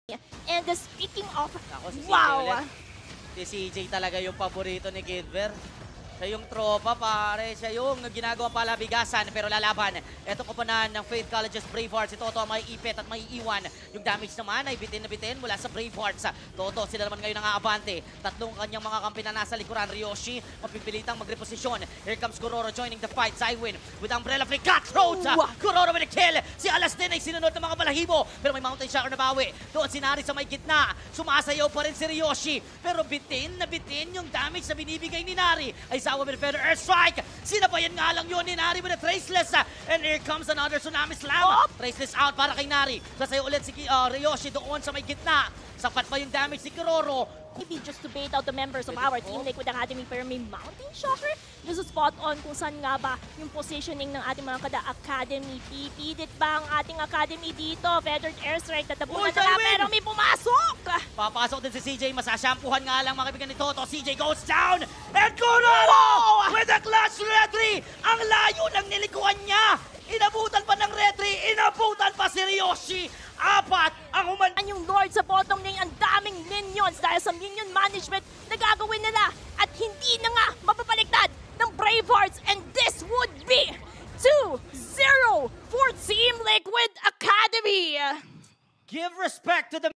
And speaking of, Ako, si CJ wow! ulit. Si CJ talaga yung paborito ni Kidver. Siya yung tropa, pare. Siya yung ginagawa palabigasan, pero lalaban. Ito koponan ng Faith College's Bravehearts. Si Toto ang may ipit at may iwan. Yung damage naman ay bitin na bitin mula sa Bravehearts. Toto, sila naman ngayon ang aabante. Tatlong kanyang mga kampi na nasa likuran. Ryoshi, mapipilitang magreposisyon. Here comes Kuroro joining the fight. Zywin with Umbrella Flick, cutthroat! Kuroro with a kill! Si Alas din ay sinunod ng mga balahibo. Pero may Mountain Shocker na bawi. Doon si Nari sa may gitna. Sumasayaw pa rin si Ryoshi. Pero bitin na bitin yung damage na binibigay ni Nari. Ay Zawa with a feather airstrike. Sinabayan nga lang yun ni Nari with a Traceless. And here comes another Tsunami Slam. Traceless out para kay Nari. Sasayaw ulit si Ryoshi doon sa may gitna. Sapat pa yung damage si Kuroro. Maybe just to bait out the members of our team Liquid Academy, pero may Mountain Shocker. This is spot on kung saan nga ba yung positioning ng ating mga kada Academy. Pipilit ba ang ating Academy dito? Feathered airstrike, tatabunan na nga, pero may pumasok! Papasok din si CJ, masashampuhan nga lang mga kaibigan ni Toto. CJ goes down, and Kuroro with a clutch retry! Ang layo ng nilikuan niya! Inabutan pa ng retry, inabutan pa si Ryoshi! Apat ang Yung Lord sa bottom lane, ang daming minions dahil sa minion management na gagawin nila at hindi na nga mapapaliktad ng Bravehearts, and this would be 2-0 for Team Liquid Academy! Give respect to the